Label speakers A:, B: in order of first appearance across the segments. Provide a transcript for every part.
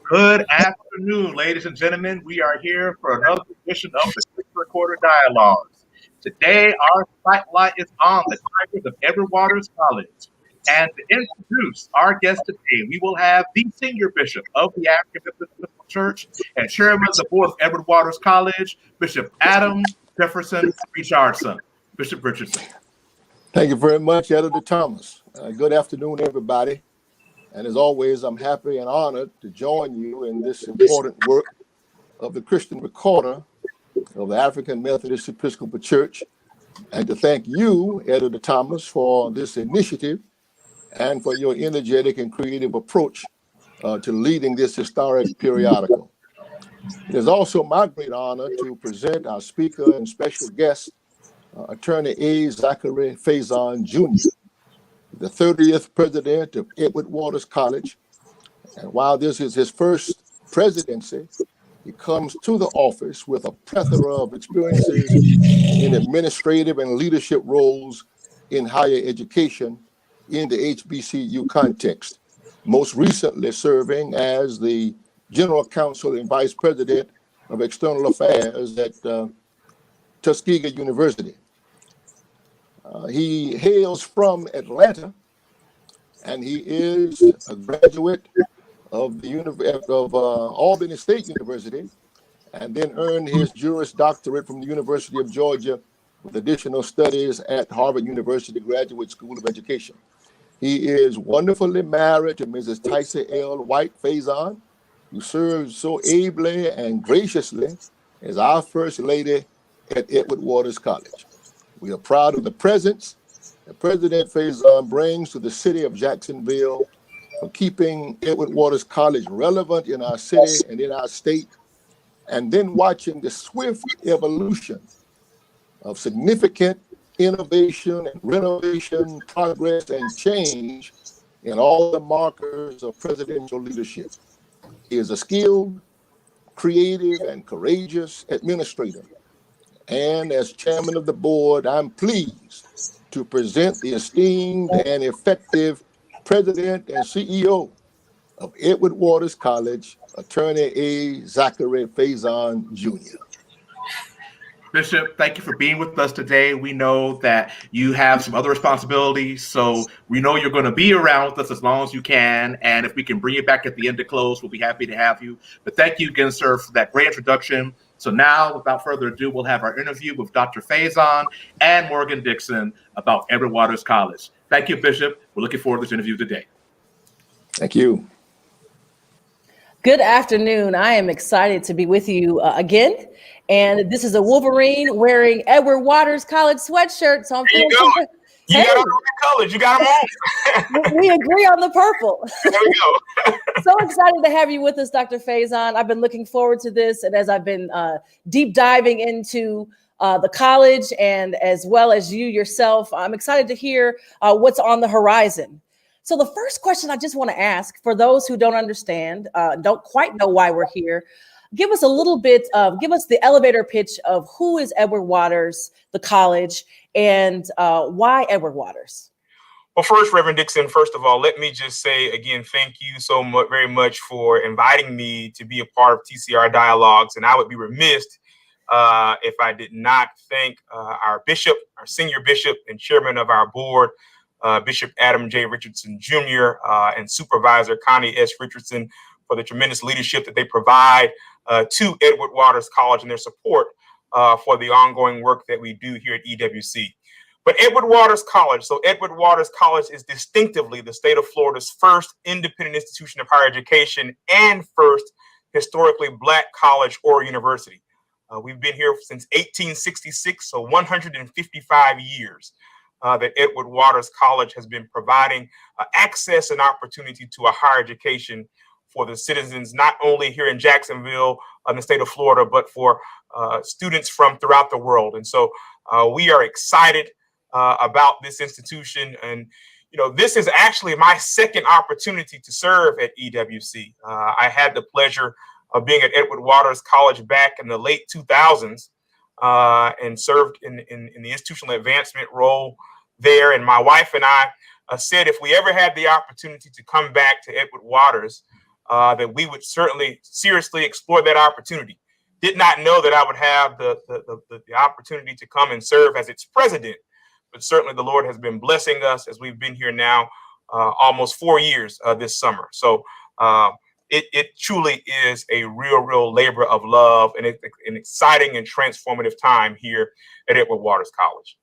A: Good afternoon, ladies and gentlemen. We are here for another edition of the Quick Recorder Dialogues. Today, our spotlight is on the Tigers of Edward Waters College. And to introduce our guest today, we will have the Senior Bishop of the African Methodist Episcopal Church and Chairman of the Board of Edward Waters College, Bishop Adam Jefferson Richardson. Bishop Richardson.
B: Thank you very much, Editor Thomas. Good afternoon, everybody. And as always, I'm happy and honored to join you in this important work of the Christian Recorder of the African Methodist Episcopal Church, and to thank you, Editor Thomas, for this initiative and for your energetic and creative approach to leading this historic periodical. It is also my great honor to present our speaker and special guest, Attorney A. Zachary Faison, Jr., the 30th president of Edward Waters College. And while this is his first presidency, he comes to the office with a plethora of experiences in administrative and leadership roles in higher education in the HBCU context, most recently serving as the General Counsel and Vice President of External Affairs at Tuskegee University. He hails from Atlanta, and he is a graduate of the Albany State University, and then earned his Juris Doctorate from the University of Georgia with additional studies at Harvard University Graduate School of Education. He is wonderfully married to Mrs. Tysa L. White Faison, who serves so ably and graciously as our First Lady at Edward Waters College. We are proud of the presence that President Faison brings to the city of Jacksonville for keeping Edward Waters College relevant in our city and in our state, and then watching the swift evolution of significant innovation and renovation, progress, and change in all the markers of presidential leadership. He is a skilled, creative, and courageous administrator. And as chairman of the board, I'm pleased to present the esteemed and effective president and CEO of Edward Waters College, Attorney A. Zachary Faison, Jr.
A: Bishop, thank you for being with us today. We know that you have some other responsibilities, so we know you're going to be around with us as long as you can. And if we can bring you back at the end to close, we'll be happy to have you. But thank you again, sir, for that great introduction. So now, without further ado, we'll have our interview with Dr. Faison and Morgan Dixon about Edward Waters College. Thank you, Bishop. We're looking forward to this interview today.
B: Thank you.
C: Good afternoon. I am excited to be with you again. And this is a Wolverine wearing Edward Waters College sweatshirt. So I'm feeling
D: good. You got on the colors. You got them on.
C: We agree on the purple.
D: There we go.
C: So excited to have you with us, Dr. Faison. I've been looking forward to this. And as I've been deep diving into the college and as well as you yourself, I'm excited to hear what's on the horizon. So the first question I just want to ask for those who don't understand, don't quite know why we're here, give us a little bit of, give us the elevator pitch of who is Edward Waters, the college, and why Edward Waters?
D: Well, first, Reverend Dixon, first of all, let me just say again, thank you so much, very much for inviting me to be a part of TCR Dialogues. And I would be remiss if I did not thank our bishop, our senior bishop and chairman of our board, Bishop Adam J. Richardson, Jr. And Supervisor Connie S. Richardson for the tremendous leadership that they provide to Edward Waters College and their support for the ongoing work that we do here at EWC. But Edward Waters College, so Edward Waters College is distinctively the state of Florida's first independent institution of higher education and first historically Black college or university. We've been here since 1866, so 155 years that Edward Waters College has been providing access and opportunity to a higher education for the citizens, not only here in Jacksonville, in the state of Florida, but for students from throughout the world. And so we are excited about this institution. And, you know, this is actually my second opportunity to serve at EWC. I had the pleasure of being at Edward Waters College back in the late 2000s and served in the institutional advancement role there. And my wife and I said if we ever had the opportunity to come back to Edward Waters, that we would certainly seriously explore that opportunity. Did not know that I would have the opportunity to come and serve as its president, but certainly the Lord has been blessing us as we've been here now almost 4 years this summer. So it truly is a real labor of love and an exciting and transformative time here at Edward Waters College.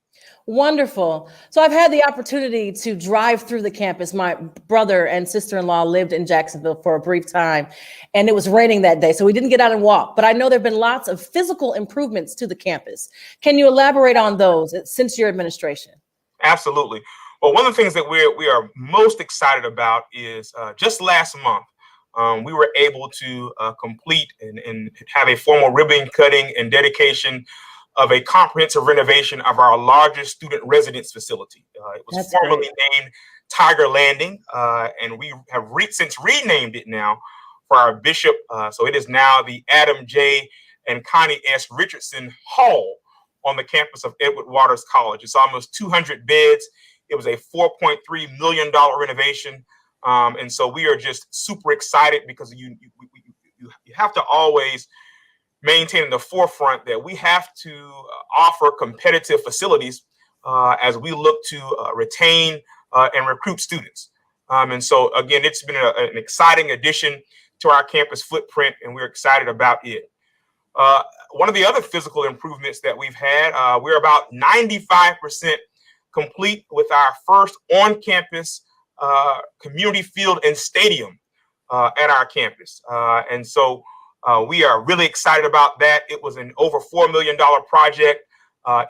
C: Wonderful. So I've had the opportunity to drive through the campus. My brother and sister-in-law lived in Jacksonville for a brief time, and it was raining that day, so we didn't get out and walk. But I know there have been lots of physical improvements to the campus. Can you elaborate on those since your administration?
D: Absolutely. Well, one of the things that we are most excited about is just last month, we were able to complete and have a formal ribbon cutting and dedication of a comprehensive renovation of our largest student residence facility. It was formerly named Tiger Landing, and we have since renamed it now for our bishop. So it is now the Adam J. and Connie S. Richardson Hall on the campus of Edward Waters College. It's almost 200 beds. It was a $4.3 million renovation. And so we are just super excited because you have to always maintain in the forefront that we have to offer competitive facilities as we look to retain and recruit students. And so, again, it's been an exciting addition to our campus footprint, and we're excited about it. One of the other physical improvements that we've had, we're about 95% complete with our first on-campus community field and stadium at our campus. And so we are really excited about that. It was an over $4 million project.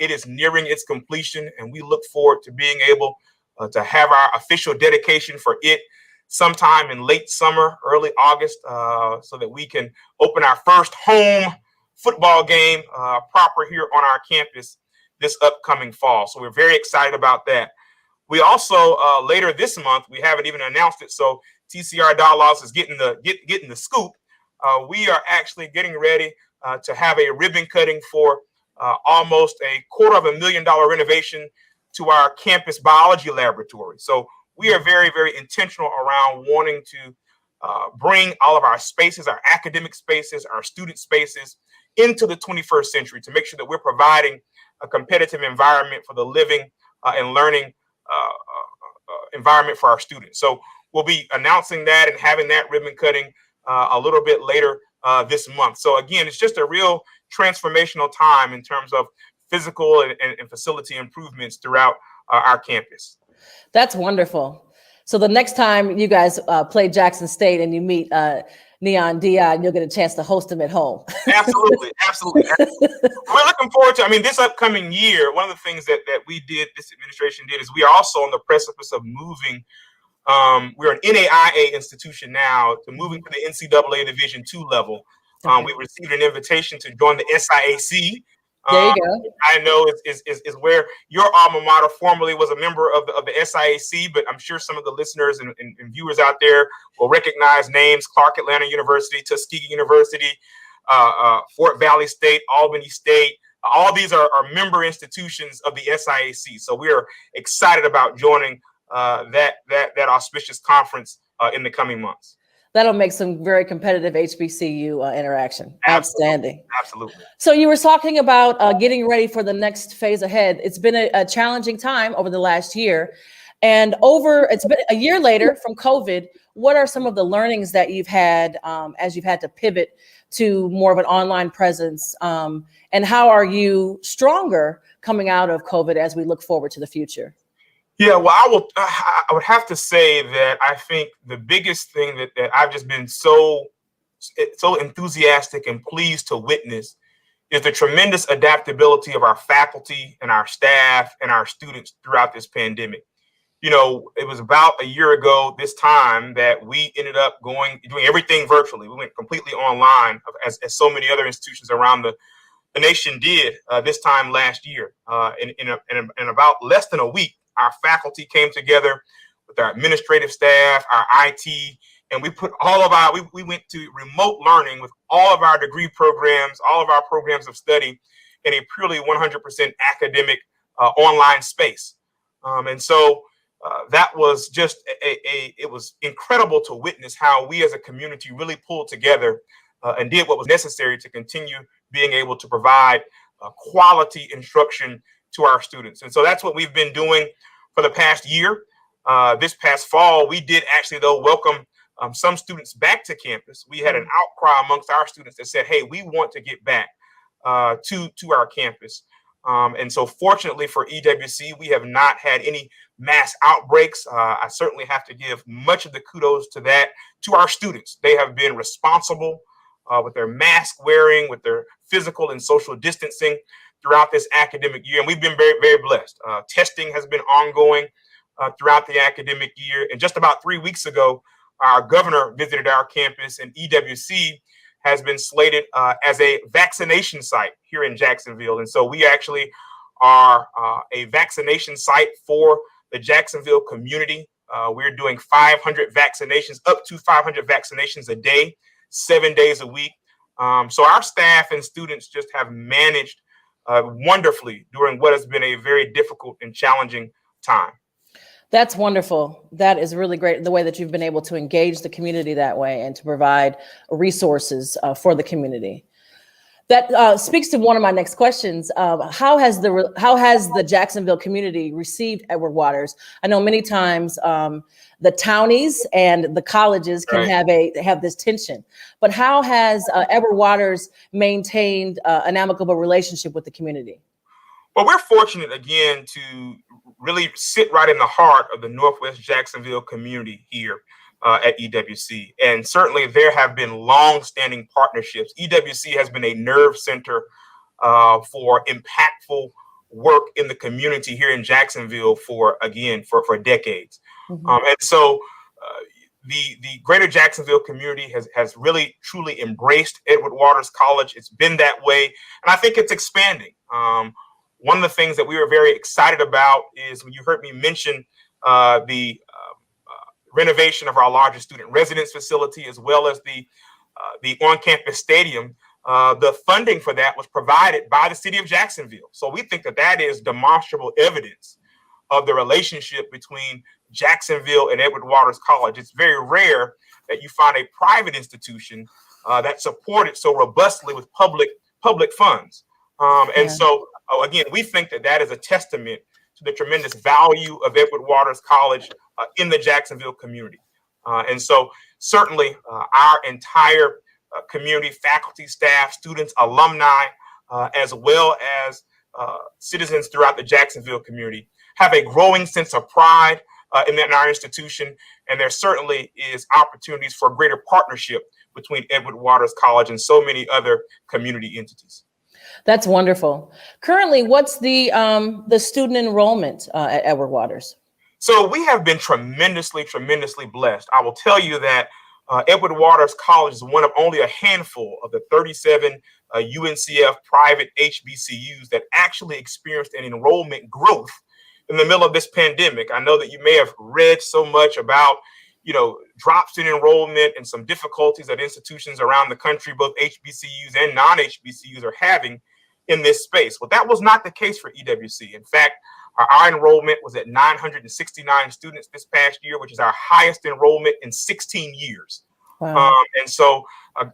D: It is nearing its completion, and we look forward to being able to have our official dedication for it sometime in late summer, early August, so that we can open our first home football game proper here on our campus this upcoming fall. So we're very excited about that. We also, later this month, we haven't even announced it, so TCR Dialogues is getting the scoop. We are actually getting ready to have a ribbon cutting for almost a $250,000 renovation to our campus biology laboratory. So we are very, very intentional around wanting to bring all of our spaces, our academic spaces, our student spaces into the 21st century to make sure that we're providing a competitive environment for the living and learning environment for our students. So we'll be announcing that and having that ribbon cutting a little bit later this month. So again, it's just a real transformational time in terms of physical and facility improvements throughout our campus.
C: That's wonderful. So the next time you guys play Jackson State and you meet Deion, you'll get a chance to host him at home. Absolutely.
D: We're looking forward to, this upcoming year, one of the things that this administration did, is we are also on the precipice of moving. We're an NAIA institution now, to moving to the NCAA Division II level. We received an invitation to join the SIAC.
C: There you go.
D: I know is where your alma mater formerly was a member of the SIAC, but I'm sure some of the listeners and viewers out there will recognize names: Clark Atlanta University, Tuskegee University, Fort Valley State, Albany State. All these are member institutions of the SIAC. So we are excited about joining that auspicious conference in the coming months.
C: That'll make some very competitive HBCU interaction. Outstanding.
D: Absolutely.
C: So you were talking about getting ready for the next phase ahead. It's been a challenging time over the last year. And it's been a year later from COVID. What are some of the learnings that you've had as you've had to pivot to more of an online presence? And how are you stronger coming out of COVID as we look forward to the future?
D: Yeah, well, I would have to say that I think the biggest thing that I've just been so enthusiastic and pleased to witness is the tremendous adaptability of our faculty and our staff and our students throughout this pandemic. It was about a year ago this time that we ended up doing everything virtually. We went completely online, as so many other institutions around the nation did this time last year. In about less than a week, our faculty came together with our administrative staff, our IT, and we put we went to remote learning with all of our degree programs, all of our programs of study in a purely 100% academic online space. And so that was just it was incredible to witness how we as a community really pulled together and did what was necessary to continue being able to provide quality instruction to our students. And so that's what we've been doing for the past year. This past fall, we did actually, though, welcome some students back to campus. We had an outcry amongst our students that said, hey, we want to get back to our campus. And so fortunately for EWC, we have not had any mass outbreaks. I certainly have to give much of the kudos to that to our students. They have been responsible with their mask wearing, with their physical and social distancing throughout this academic year. And we've been very, very blessed. Testing has been ongoing throughout the academic year. And just about 3 weeks ago, our governor visited our campus, and EWC has been slated as a vaccination site here in Jacksonville. And so we actually are a vaccination site for the Jacksonville community. We're doing 500 vaccinations, up to 500 vaccinations a day, 7 days a week. So our staff and students just have managed wonderfully during what has been a very difficult and challenging time.
C: That's wonderful. That is really great, the way that you've been able to engage the community that way and to provide resources for the community. That speaks to one of my next questions. How has the Jacksonville community received Edward Waters? I know many times the townies and the colleges can have this tension, but how has Edward Waters maintained an amicable relationship with the community?
D: Well, we're fortunate, again, to really sit right in the heart of the Northwest Jacksonville community here at EWC. And certainly there have been long-standing partnerships. EWC has been a nerve center for impactful work in the community here in Jacksonville for decades. Mm-hmm. And so the greater Jacksonville community has really, truly embraced Edward Waters College. It's been that way, and I think it's expanding. One of the things that we were very excited about is when you heard me mention the renovation of our largest student residence facility, as well as the on-campus stadium. The funding for that was provided by the city of Jacksonville. So we think that that is demonstrable evidence of the relationship between Jacksonville and Edward Waters College. It's very rare that you find a private institution that's supported so robustly with public funds. And so, again, we think that that is a testament to the tremendous value of Edward Waters College in the Jacksonville community. And so certainly our entire community, faculty, staff, students, alumni, as well as citizens throughout the Jacksonville community have a growing sense of pride in our institution. And there certainly is opportunities for greater partnership between Edward Waters College and so many other community entities.
C: That's wonderful. Currently, what's the student enrollment at Edward Waters?
D: So we have been tremendously blessed. I will tell you that Edward Waters College is one of only a handful of the 37 UNCF private HBCUs that actually experienced an enrollment growth in the middle of this pandemic. I know that you may have read so much about, drops in enrollment and some difficulties that institutions around the country, both HBCUs and non-HBCUs, are having in this space. Well, that was not the case for EWC. In fact, our enrollment was at 969 students this past year, which is our highest enrollment in 16 years. Wow. And so,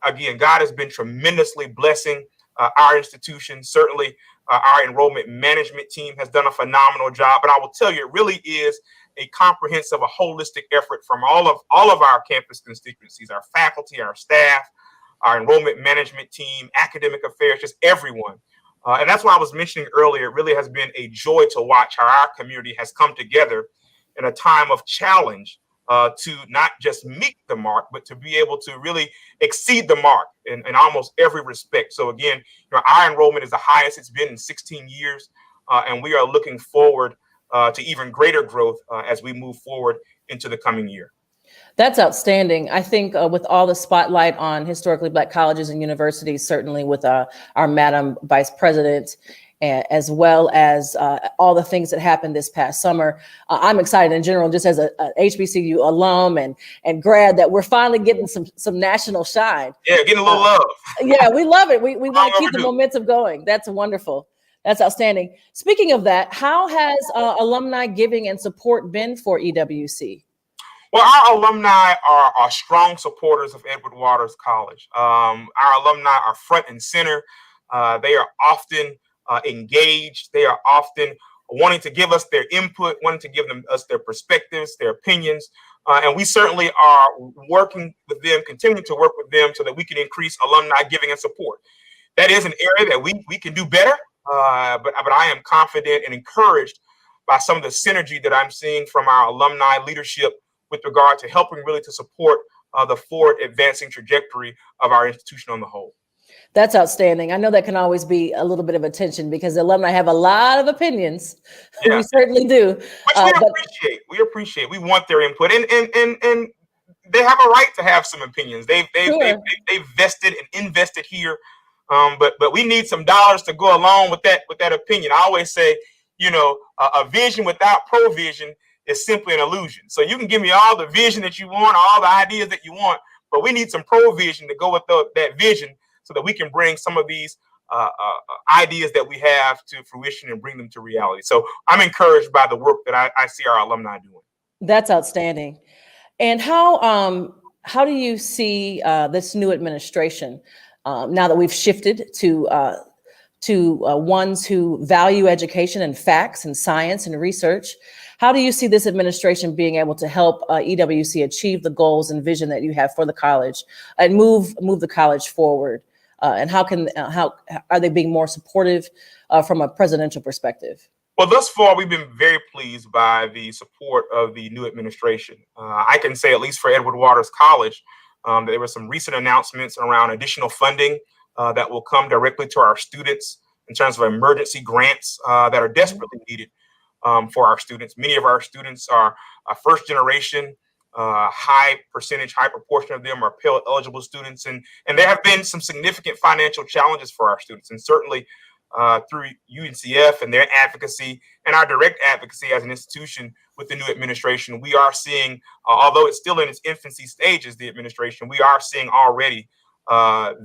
D: again, God has been tremendously blessing our institution. Certainly, our enrollment management team has done a phenomenal job. But I will tell you, it really is a comprehensive, a holistic effort from all of our campus constituencies, our faculty, our staff, our enrollment management team, academic affairs, just everyone. And that's why I was mentioning earlier, it really has been a joy to watch how our community has come together in a time of challenge to not just meet the mark, but to be able to really exceed the mark in almost every respect. So again, our enrollment is the highest it's been in 16 years, and we are looking forward to even greater growth as we move forward into the coming year.
C: That's outstanding. I think with all the spotlight on historically Black colleges and universities, certainly with our Madam Vice President, as well as all the things that happened this past summer, I'm excited in general, just as a HBCU alum and grad, that we're finally getting some national shine.
D: Yeah, getting a little love.
C: Yeah, we love it. We want to keep the momentum going. That's wonderful. That's outstanding. Speaking of that, how has alumni giving and support been for EWC?
D: Well, our alumni are strong supporters of Edward Waters College. Our alumni are front and center. They are often engaged. They are often wanting to give us their input, wanting to give us their perspectives, their opinions. And we certainly are working with them, continuing to work with them so that we can increase alumni giving and support. That is an area that we can do better, but I am confident and encouraged by some of the synergy that I'm seeing from our alumni leadership with regard to helping really to support the forward advancing trajectory of our institution on the whole.
C: That's outstanding. I know that can always be a little bit of a tension because the alumni have a lot of opinions. Yeah. We certainly do.
D: Which we appreciate. We want their input, and they have a right to have some opinions. They've vested and invested here, but we need some dollars to go along with that opinion. I always say, a vision without provision is simply an illusion. So you can give me all the vision that you want, all the ideas that you want, but we need some provision to go with that vision so that we can bring some of these ideas that we have to fruition and bring them to reality. So I'm encouraged by the work that I see our alumni doing.
C: That's outstanding. And how do you see this new administration now that we've shifted to ones who value education and facts and science and research? How do you see this administration being able to help EWC achieve the goals and vision that you have for the college and move the college forward? And how are they being more supportive from a presidential perspective?
D: Well, thus far, we've been very pleased by the support of the new administration. I can say, at least for Edward Waters College, that there were some recent announcements around additional funding that will come directly to our students in terms of emergency grants that are desperately needed for our students. Many of our students are first generation. High proportion of them are Pell eligible students, and there have been some significant financial challenges for our students, and certainly through UNCF and their advocacy and our direct advocacy as an institution with the new administration, we are seeing, although it's still in its infancy stages, the administration, we are seeing already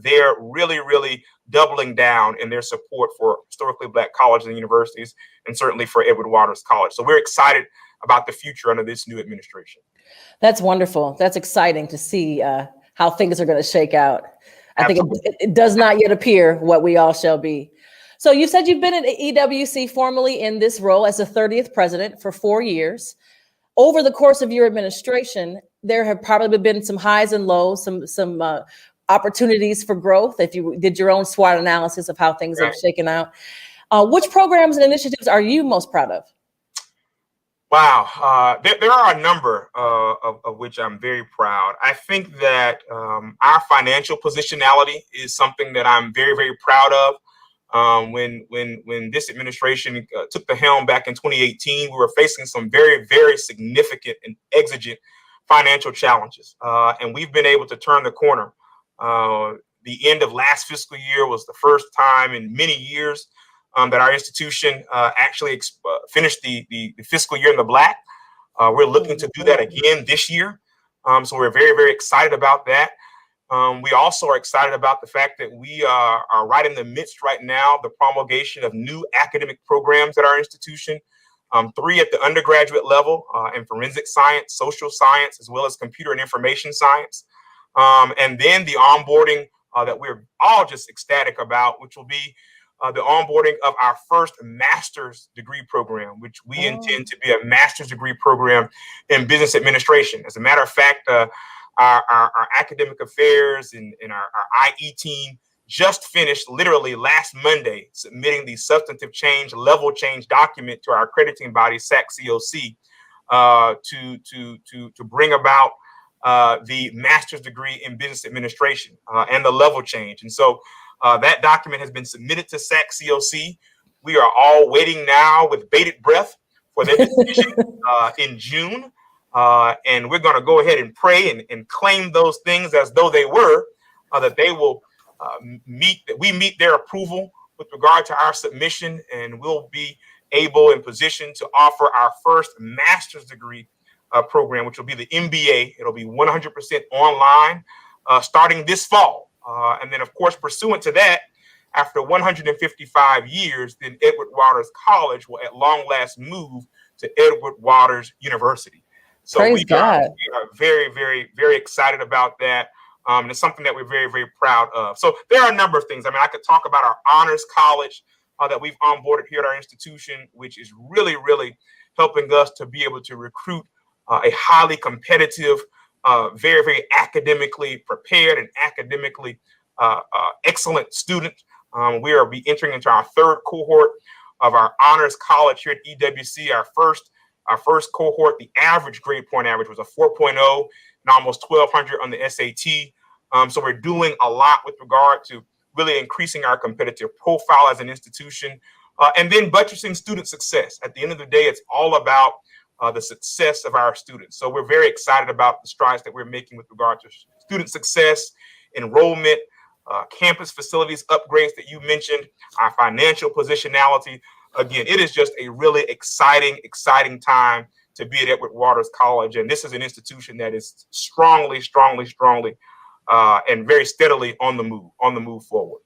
D: they're really doubling down in their support for historically Black colleges and universities, and certainly for Edward Waters College. So we're excited about the future under this new administration.
C: That's wonderful. That's exciting to see how things are going to shake out. Absolutely. I think it does not yet appear what we all shall be. So you said you've been at EWC formally in this role as the 30th president for 4 years. Over the course of your administration, there have probably been some highs and lows, some opportunities for growth. If you did your own SWOT analysis of how things have shaken out, which programs and initiatives are you most proud of?
D: Wow, there are a number of which I'm very proud. I think that our financial positionality is something that I'm very proud of. When this administration took the helm back in 2018, we were facing some very significant and exigent financial challenges, and we've been able to turn the corner. The end of last fiscal year was the first time in many years that our institution actually finished the fiscal year in the black. We're looking to do that again this year. So we're very excited about that. We also are excited about the fact that we are right in the midst right now of the promulgation of new academic programs at our institution, 3 at the undergraduate level in forensic science, social science, as well as computer and information science. And then the onboarding that we're all just ecstatic about, which will be the onboarding of our first master's degree program, which we intend to be a master's degree program in business administration. As a matter of fact, our academic affairs and our IE team just finished literally last Monday submitting the substantive change, level change document to our accrediting body, SAC-COC, to bring about the master's degree in business administration and the level change. And so that document has been submitted to SAC-COC. We are all waiting now with bated breath for their decision in June. And we're going to go ahead and pray and claim those things as though they were, that they will we meet their approval with regard to our submission, and we'll be able and positioned to offer our first master's degree program, which will be the MBA. It'll be 100% online starting this fall. And then, of course, pursuant to that, after 155 years, then Edward Waters College will at long last move to Edward Waters University. So
C: Praise God.
D: We are very, very, very excited about that. And it's something that we're very, very proud of. So there are a number of things. I mean, I could talk about our honors college that we've onboarded here at our institution, which is really, really helping us to be able to recruit a highly competitive, very, very academically prepared and academically excellent student. We will be entering into our third cohort of our honors college here at EWC. Our first cohort, the average grade point average was a 4.0 and almost 1,200 on the SAT. So we're doing a lot with regard to really increasing our competitive profile as an institution, and then buttressing student success. At the end of the day, it's all about the success of our students. So we're very excited about the strides that we're making with regard to student success, enrollment, campus facilities upgrades that you mentioned, our financial positionality. Again, it is just a really exciting time to be at Edward Waters College. And this is an institution that is strongly, and very steadily on the move forward.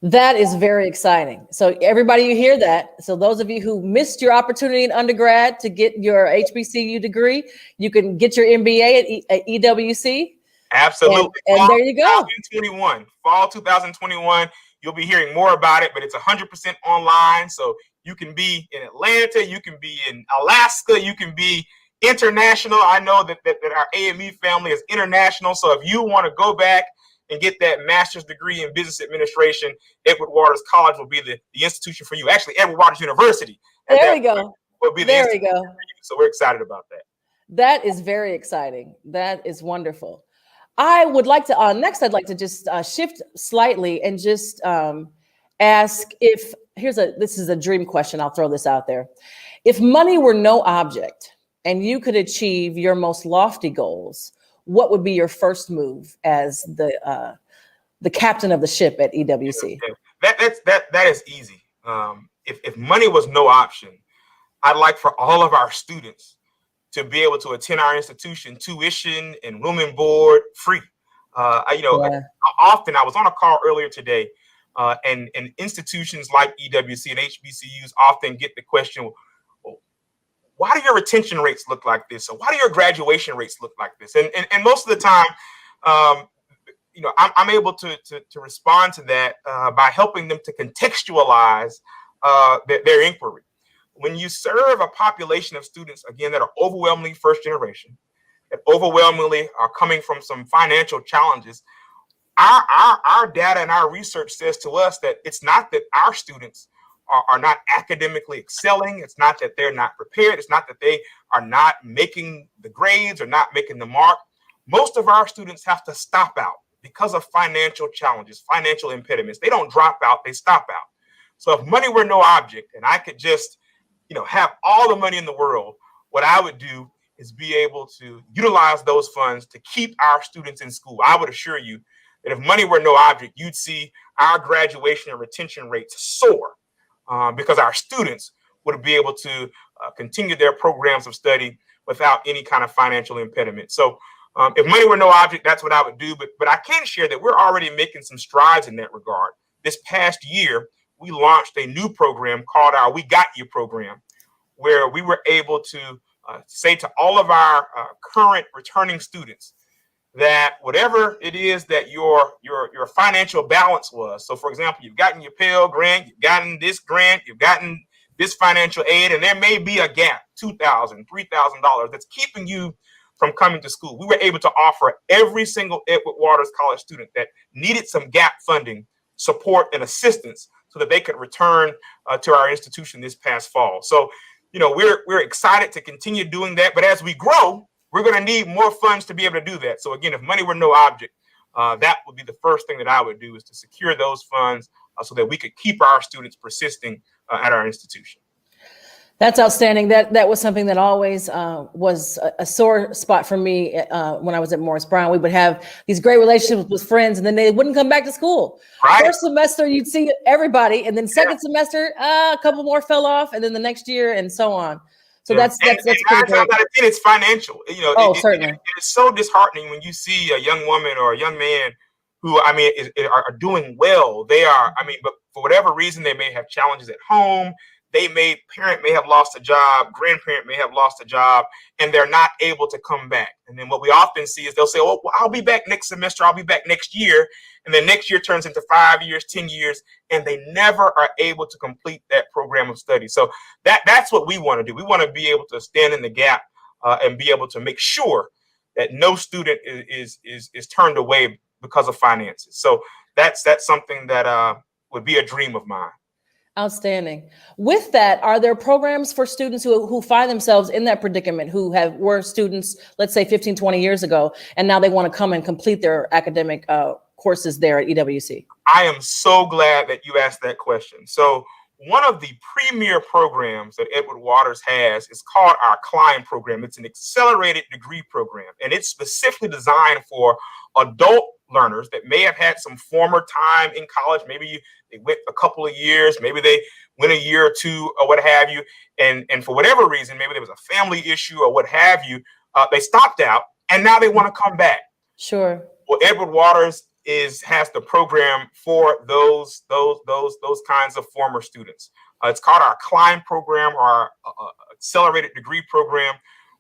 C: That is very exciting. So everybody, you hear that. So those of you who missed your opportunity in undergrad to get your HBCU degree, you can get your MBA at EWC.
D: Absolutely.
C: And there you go.
D: Fall 2021. You'll be hearing more about it, but it's 100% online. So you can be in Atlanta, you can be in Alaska, you can be international. I know that our AME family is international. So if you want to go back and get that master's degree in business administration, Edward Waters College will be the institution for you. Actually, Edward Waters University.
C: There we go.
D: Will be the
C: there we go.
D: For you. So we're excited about that.
C: That is very exciting. That is wonderful. I would like to, next I'd like to just shift slightly and just ask if, this is a dream question. I'll throw this out there. If money were no object and you could achieve your most lofty goals, what would be your first move as the captain of the ship at EWC?
D: That is easy. If money was no option, I'd like for all of our students to be able to attend our institution, tuition and room and board free. Often I was on a call earlier today, and institutions like EWC and HBCUs often get the question, well, why do your retention rates look like this? Or why do your graduation rates look like this? And most of the time, I'm able to respond to that by helping them to contextualize their inquiry. When you serve a population of students, again, that are overwhelmingly first generation, that overwhelmingly are coming from some financial challenges, our data and our research says to us that it's not that our students are not academically excelling. It's not that they're not prepared. It's not that they are not making the grades or not making the mark. Most of our students have to stop out because of financial challenges, financial impediments. They don't drop out, they stop out. So if money were no object and I could just have all the money in the world, what I would do is be able to utilize those funds to keep our students in school. I would assure you that if money were no object, you'd see our graduation and retention rates soar because our students would be able to continue their programs of study without any kind of financial impediment. So if money were no object, that's what I would do. But I can share that we're already making some strides in that regard. This past year, we launched a new program called our We Got You program, where we were able to say to all of our current returning students that whatever it is that your financial balance was. So, for example, you've gotten your Pell Grant, you've gotten this grant, you've gotten this financial aid, and there may be a gap, $2,000, $3,000, that's keeping you from coming to school. We were able to offer every single Edward Waters College student that needed some gap funding, support, and assistance so that they could return to our institution this past fall. So, we're excited to continue doing that. But as we grow, we're going to need more funds to be able to do that. So again, if money were no object, that would be the first thing that I would do, is to secure those funds so that we could keep our students persisting at our institution.
C: That's outstanding. That was something that always was a sore spot for me when I was at Morris Brown. We would have these great relationships with friends, and then they wouldn't come back to school. Right. First semester, you'd see everybody, and then second semester, a couple more fell off, and then the next year, and so on. So that's pretty great.
D: It's financial.
C: Certainly.
D: It's so disheartening when you see a young woman or a young man who, I mean, are doing well. They are, I mean, but for whatever reason, they may have challenges at home. Parent may have lost a job, grandparent may have lost a job, and they're not able to come back. And then what we often see is they'll say, oh, well, I'll be back next semester, I'll be back next year. And then next year turns into 5 years, 10 years, and they never are able to complete that program of study. So that's what we want to do. We want to be able to stand in the gap and be able to make sure that no student is turned away because of finances. So that's something that would be a dream of mine.
C: Outstanding. With that, are there programs for students who find themselves in that predicament, who were students, let's say 15, 20 years ago, and now they want to come and complete their academic courses there at EWC?
D: I am so glad that you asked that question. So one of the premier programs that Edward Waters has is called our CLIMB program. It's an accelerated degree program, and it's specifically designed for adult learners that may have had some former time in college. Maybe they went a couple of years, maybe they went a year or two or what have you. And for whatever reason, maybe there was a family issue or what have you, they stopped out and now they want to come back.
C: Sure.
D: Well, Edward Waters has the program for those kinds of former students. It's called our CLIMB program, or our accelerated degree program,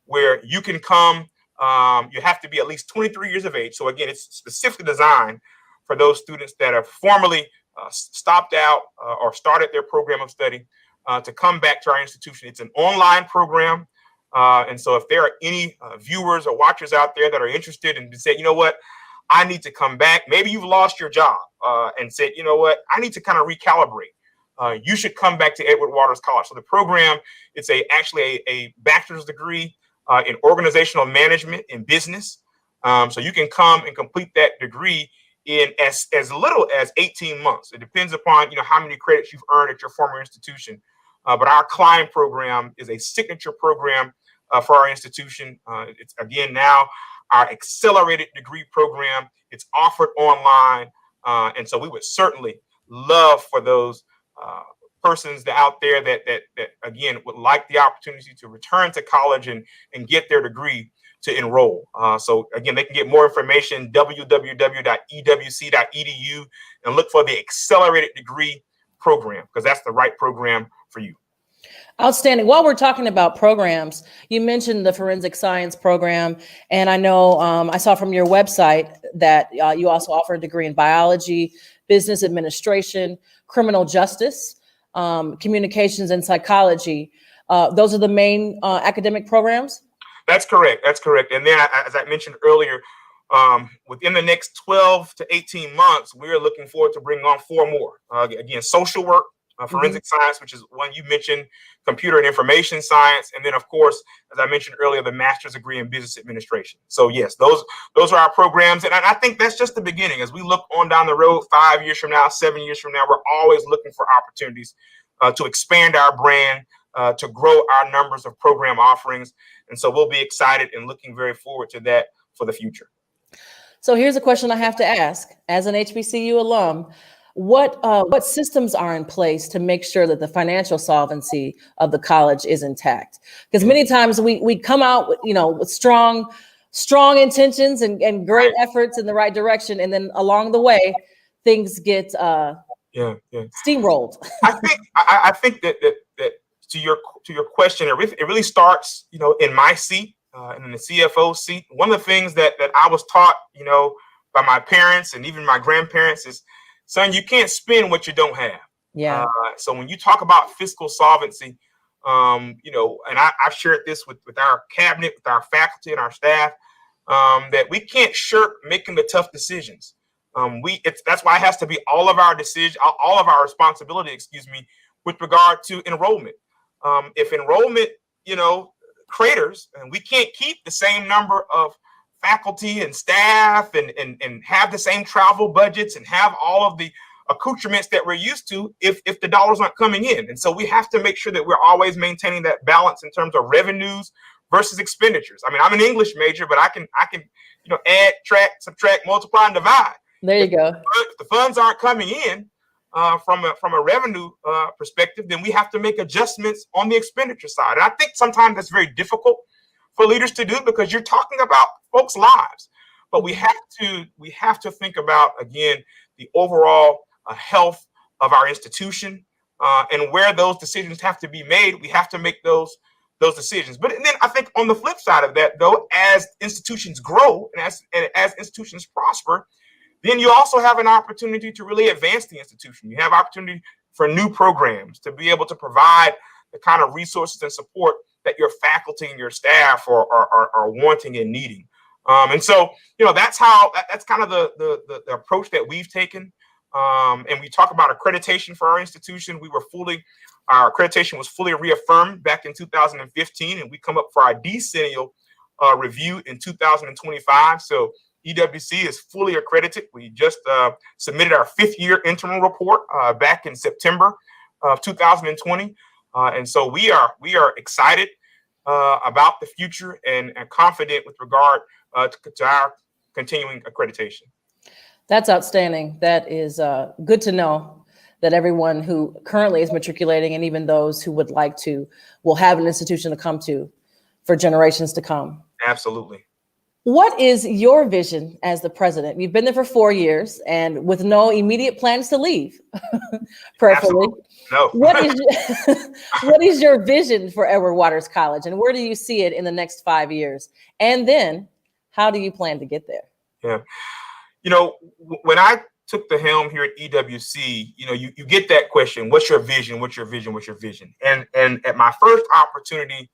D: where you can come. You have to be at least 23 years of age. So again, it's specifically designed for those students that have formerly stopped out or started their program of study to come back to our institution. It's an online program. And so if there are any viewers or watchers out there that are interested and say, you know what, I need to come back. Maybe you've lost your job and said, you know what, I need to kind of recalibrate. You should come back to Edward Waters College. So the program, it's actually a bachelor's degree in organizational management in business. So you can come and complete that degree in as little as 18 months. It depends upon, how many credits you've earned at your former institution. But our CLIMB program is a signature program for our institution. It's again now our accelerated degree program. It's offered online. And so we would certainly love for those persons out there that again would like the opportunity to return to college and get their degree to enroll. So again, they can get more information, www.ewc.edu, and look for the accelerated degree program, because that's the right program for you.
C: Outstanding. While we're talking about programs, you mentioned the forensic science program, and I know I saw from your website that you also offer a degree in biology, business administration, criminal justice, communications, and psychology. Those are the main academic programs? That's correct.
D: And then, as I mentioned earlier, within the next 12 to 18 months, we're looking forward to bringing on 4 more. Again, social work, forensic science, which is one you mentioned, computer and information science, and then, of course, as I mentioned earlier, the master's degree in business administration. So yes, those are our programs, and I think that's just the beginning. As we look on down the road, 5 years from now, 7 years from now, we're always looking for opportunities to expand our brand, to grow our numbers of program offerings, and so we'll be excited and looking very forward to that for the future.
C: So here's a question I have to ask as an HBCU alum. What systems are in place to make sure that the financial solvency of the college is intact? Because many times we come out with strong intentions and great efforts in the right direction, and then along the way things get steamrolled.
D: I think that to your question, it really starts in my seat and in the CFO seat. One of the things that I was taught by my parents and even my grandparents is, son, you can't spend what you don't have.
C: Yeah.
D: So when you talk about fiscal solvency, and I've shared this with our cabinet, with our faculty and our staff, that we can't shirk making the tough decisions. That's why it has to be all of our responsibility, with regard to enrollment. If enrollment, craters, and we can't keep the same number of faculty and staff and have the same travel budgets and have all of the accoutrements that we're used to if the dollars aren't coming in. And so we have to make sure that we're always maintaining that balance in terms of revenues versus expenditures. I mean, I'm an English major, but I can add, subtract, multiply, and divide.
C: There you go.
D: If the funds aren't coming in from a revenue perspective, then we have to make adjustments on the expenditure side. And I think sometimes that's very difficult for leaders to do, because you're talking about folks' lives. But we have to think about, again, the overall health of our institution, and where those decisions have to be made. We have to make those decisions. But then I think on the flip side of that, though, as institutions grow and as institutions prosper, then you also have an opportunity to really advance the institution. You have opportunity for new programs to be able to provide the kind of resources and support that your faculty and your staff are wanting and needing. And so, that's kind of the approach that we've taken. And we talk about accreditation for our institution. Our accreditation was fully reaffirmed back in 2015, and we come up for our decennial review in 2025. So EWC is fully accredited. We just submitted our 5th year interim report back in September of 2020. And so we are excited about the future and confident with regard to our continuing accreditation.
C: That's outstanding. That is good to know that everyone who currently is matriculating, and even those who would like to, will have an institution to come to for generations to come.
D: Absolutely.
C: What is your vision as the president? You've been there for 4 years and with no immediate plans to leave, prayerfully.
D: Absolutely. No.
C: What is your vision for Edward Waters College, and where do you see it in the next 5 years? And then how do you plan to get there?
D: Yeah. When I took the helm here at EWC, you get that question, what's your vision? What's your vision? What's your vision? And at my first opportunity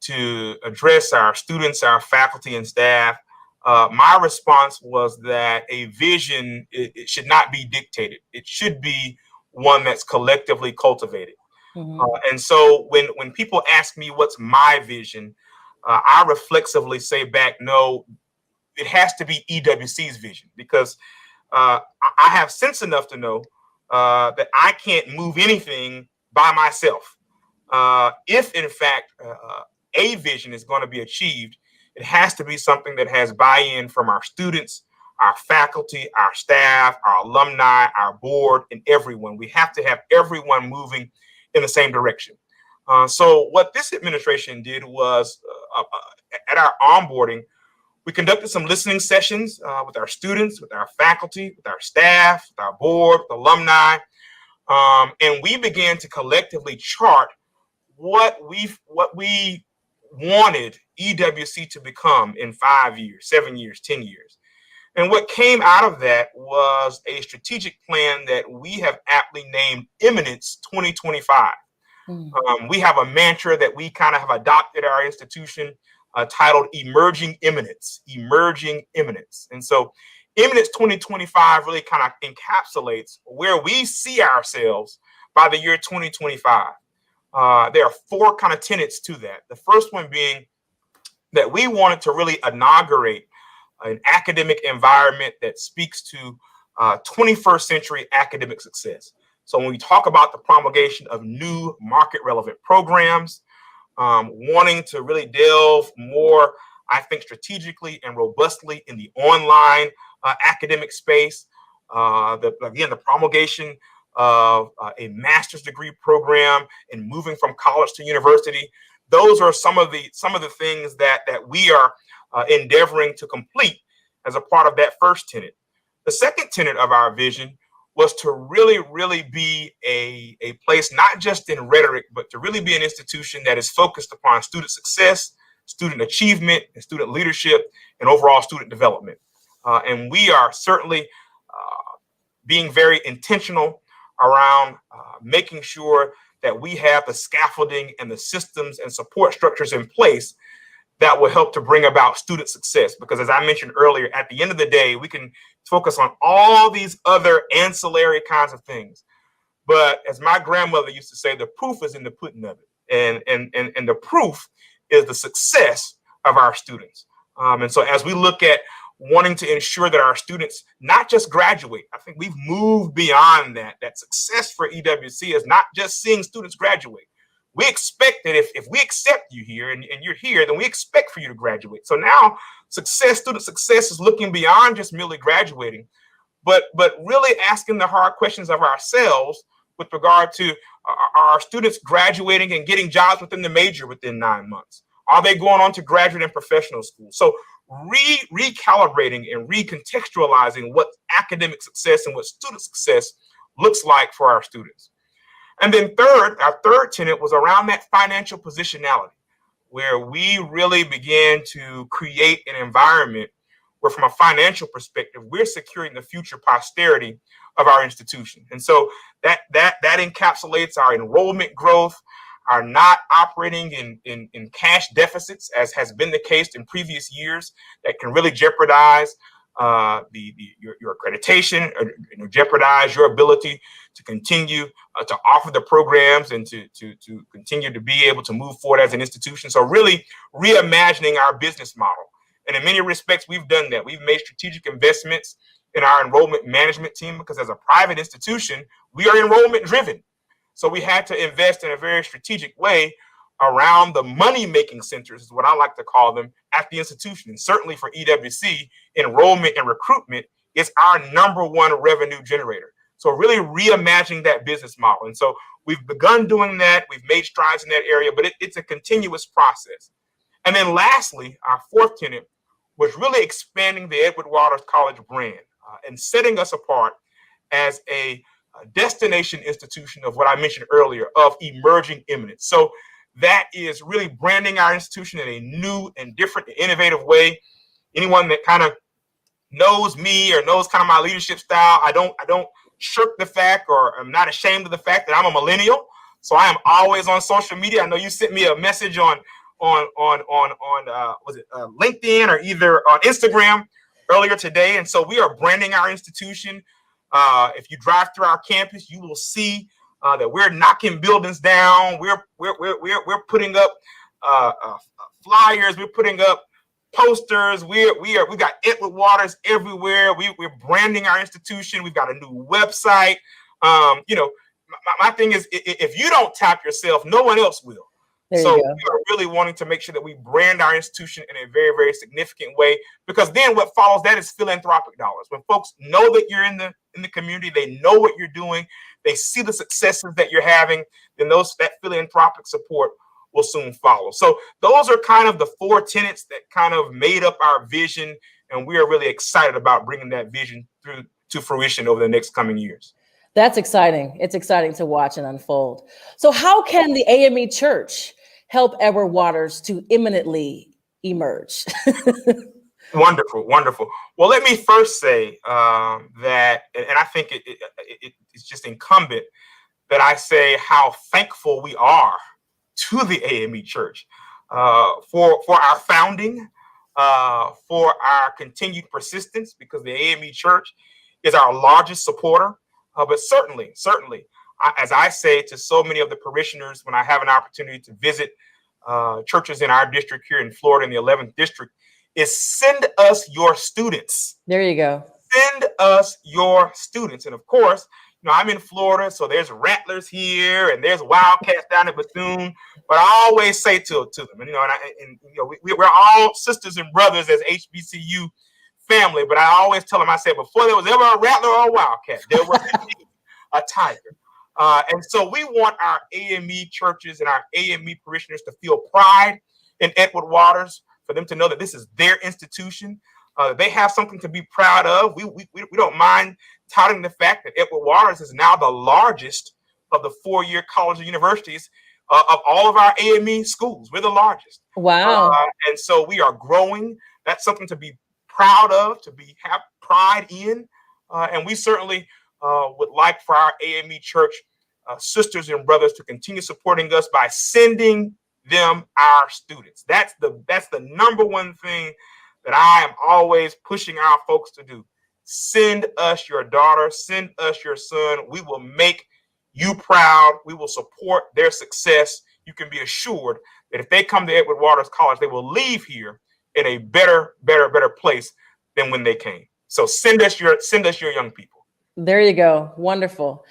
D: to address our students, our faculty and staff, my response was that a vision, it should not be dictated. It should be one that's collectively cultivated. Mm-hmm. And so when people ask me what's my vision, I reflexively say back, no, it has to be EWC's vision, because I have sense enough to know that I can't move anything by myself. If in fact a vision is going to be achieved, it has to be something that has buy-in from our students, our faculty, our staff, our alumni, our board, and everyone. We have to have everyone moving in the same direction. So what this administration did was, at our onboarding, we conducted some listening sessions with our students, with our faculty, with our staff, with our board, with alumni, and we began to collectively chart what we wanted EWC to become in 5 years, 7 years, 10 years. And what came out of that was a strategic plan that we have aptly named Eminence 2025. We have a mantra that we kind of have adopted at our institution, titled Emerging Eminence. And so Eminence 2025 really kind of encapsulates where we see ourselves by the year 2025. There are 4 kind of tenets to that. The first one being that we wanted to really inaugurate an academic environment that speaks to 21st century academic success. So when we talk about the promulgation of new market relevant programs, wanting to really delve more, I think, strategically and robustly in the online academic space, the promulgation of a master's degree program and moving from college to university. Those are some of the things that we are endeavoring to complete as a part of that first tenet. The second tenet of our vision was to really be a place, not just in rhetoric, but to really be an institution that is focused upon student success, student achievement, and student leadership, and overall student development. And we are certainly being very intentional around making sure that we have the scaffolding and the systems and support structures in place that will help to bring about student success. Because as I mentioned earlier, at the end of the day, we can focus on all these other ancillary kinds of things. But as my grandmother used to say, the proof is in the pudding of it. And the proof is the success of our students. And so as we look at wanting to ensure that our students not just graduate, I think we've moved beyond that. That success for EWC is not just seeing students graduate. We expect that if we accept you here and you're here, then we expect for you to graduate. So now student success is looking beyond just merely graduating, but really asking the hard questions of ourselves with regard to our students graduating and getting jobs within the major within 9 months. Are they going on to graduate and professional school? So recalibrating and recontextualizing what academic success and what student success looks like for our students. And then our third tenet was around that financial positionality, where we really began to create an environment where, from a financial perspective, we're securing the future posterity of our institution. And so that encapsulates our enrollment growth, our not operating in cash deficits, as has been the case in previous years, that can really jeopardize your accreditation, or jeopardize your ability to continue to offer the programs and to continue to be able to move forward as an institution. So really reimagining our business model. And in many respects, we've done that. We've made strategic investments in our enrollment management team, because as a private institution, we are enrollment driven. So we had to invest in a very strategic way around the money-making centers, is what I like to call them, at the institution. And certainly for EWC, enrollment and recruitment is our #1 revenue generator. So really reimagining that business model. And so we've begun doing that. We've made strides in that area, but it's a continuous process. And then lastly, our fourth tenet was really expanding the Edward Waters College brand and setting us apart as a destination institution of what I mentioned earlier, of emerging eminence. So that is really branding our institution in a new and different and innovative way. Anyone that kind of knows me or knows kind of my leadership style, I don't shirk the fact, or I'm not ashamed of the fact that I'm a millennial. So I am always on social media. I know you sent me a message on LinkedIn or either on Instagram earlier today. And so we are branding our institution. If you drive through our campus, you will see that we're knocking buildings down. We're putting up flyers. We're putting up posters. We got Edward Waters everywhere. We're branding our institution. We've got a new website. My thing is, if you don't tap yourself, no one else will. So we are really wanting to make sure that we brand our institution in a very, very significant way, because then what follows that is philanthropic dollars. When folks know that you're in the community, they know what you're doing, they see the successes that you're having, then that philanthropic support will soon follow. So those are kind of the four tenets that kind of made up our vision, and we are really excited about bringing that vision through to fruition over the next coming years.
C: That's exciting. It's exciting to watch and unfold. So how can the AME Church help Edward Waters to imminently emerge?
D: Wonderful, wonderful. Well, let me first say that, and I think it's just incumbent that I say how thankful we are to the AME Church for our founding, for our continued persistence, because the AME Church is our largest supporter. But certainly, as I say to so many of the parishioners when I have an opportunity to visit churches in our district here in Florida in the 11th district, is send us your students.
C: There you go.
D: Send us your students. And of course, I'm in Florida, so there's Rattlers here and there's Wildcats down at Bethune. But I always say to them, we're all sisters and brothers as HBCU family. But I always tell them, I said, before there was ever a Rattler or a Wildcat, there was a Tiger. And so we want our AME churches and our AME parishioners to feel pride in Edward Waters, for them to know that this is their institution. They have something to be proud of. We don't mind touting the fact that Edward Waters is now the largest of the four-year college and universities of all of our AME schools. We're the largest.
C: Wow.
D: And so we are growing. That's something to be proud of, have pride in. And we certainly would like for our AME church sisters and brothers to continue supporting us by sending them our students. That's the #1 thing that I am always pushing our folks to do. Send us your daughter, send us your son. We will make you proud. We will support their success. You can be assured that if they come to Edward Waters College, they will leave here in a better place than when they came. So send us your young people.
C: There you go. Wonderful.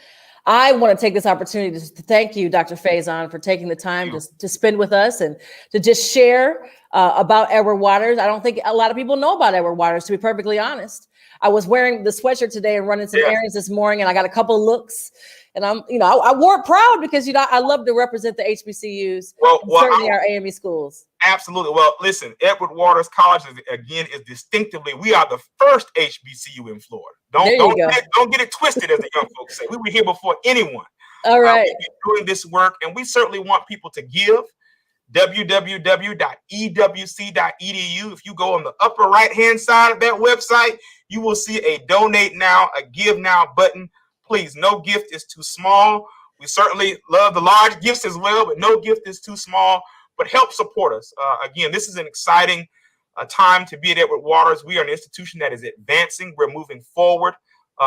C: I want to take this opportunity to thank you, Dr. Faison, for taking the time to spend with us and to just share about Edward Waters. I don't think a lot of people know about Edward Waters, to be perfectly honest. I was wearing the sweatshirt today and running some errands this morning, and I got a couple of looks. And I wore it proud because, I love to represent the HBCUs, certainly our AME schools.
D: Absolutely. Well, listen, Edward Waters College is distinctively, we are the first HBCU in Florida. Don't get it twisted, as the young folks say. We were here before anyone.
C: All right.
D: We've been doing this work, and we certainly want people to give. www.ewc.edu. If you go on the upper right-hand side of that website, you will see a donate now, a give now button. Please, no gift is too small. We certainly love the large gifts as well, but no gift is too small. But help support us. Again, this is an exciting time to be at Edward Waters. We are an institution that is advancing. We're moving forward.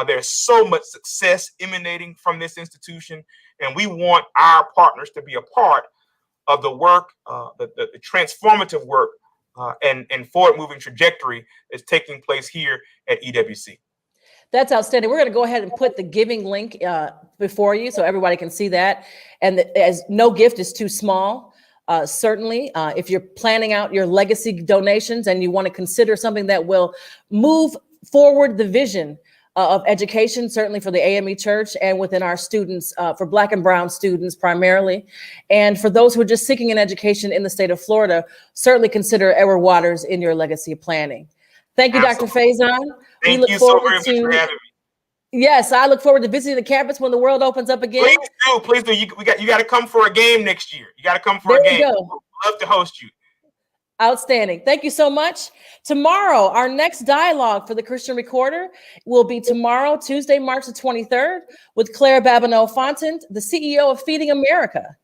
D: There's so much success emanating from this institution, and we want our partners to be a part of the work, the transformative work and forward-moving trajectory that's taking place here at EWC.
C: That's outstanding. We're going to go ahead and put the giving link before you so everybody can see that. And as no gift is too small, certainly, if you're planning out your legacy donations and you want to consider something that will move forward the vision of education, certainly for the AME Church and within our students, for Black and Brown students primarily. And for those who are just seeking an education in the state of Florida, certainly consider Edward Waters in your legacy planning. Thank you, Dr. Faison.
D: Thank you so very much for having me.
C: Yes, I look forward to visiting the campus when the world opens up again.
D: Please do. You got to come for a game next year. You got to come for a game. We'd love to host you.
C: Outstanding. Thank you so much. Tomorrow, our next dialogue for the Christian Recorder will be tomorrow, Tuesday, March the 23rd, with Claire Babineau-Fontant, the CEO of Feeding America.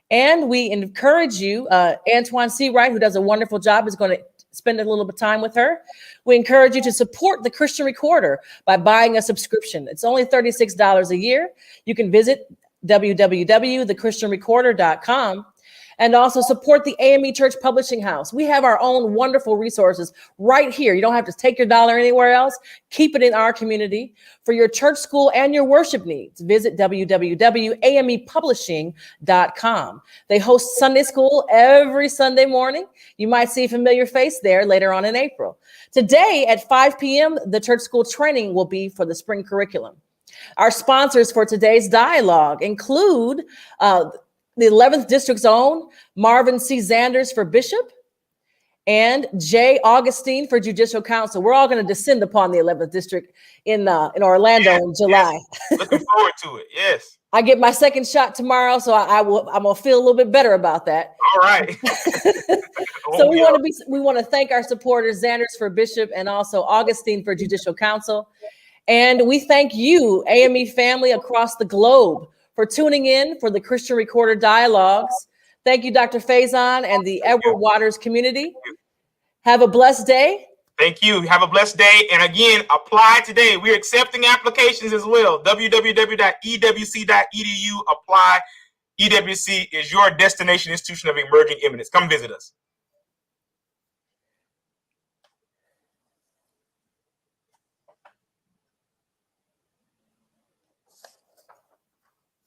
C: And we encourage you, Antoine Seawright, who does a wonderful job, is going to spend a little bit of time with her. We encourage you to support the Christian Recorder by buying a subscription. It's only $36 a year. You can visit www.thechristianrecorder.com. And also support the AME Church Publishing House. We have our own wonderful resources right here. You don't have to take your dollar anywhere else. Keep it in our community. For your church, school, and your worship needs, visit www.amepublishing.com. They host Sunday school every Sunday morning. You might see a familiar face there later on in April. Today at 5 p.m., the church school training will be for the spring curriculum. Our sponsors for today's dialogue include the 11th District's own Marvin C. Zanders for Bishop and Jay Augustine for Judicial Council. We're all going to descend upon the 11th District in Orlando in July.
D: Yes. Looking forward to it. Yes.
C: I get my second shot tomorrow, so I'm going to feel a little bit better about that.
D: All right.
C: So we want to thank our supporters, Zanders for Bishop and also Augustine for Judicial Council. And we thank you, AME family across the globe, for tuning in for the Christian Recorder Dialogues. Thank you, Dr. Faison and the Edward Waters community. Have a blessed day.
D: Thank you. Have a blessed day. And again, apply today. We're accepting applications as well. www.ewc.edu. Apply. EWC is your destination institution of emerging eminence. Come visit us.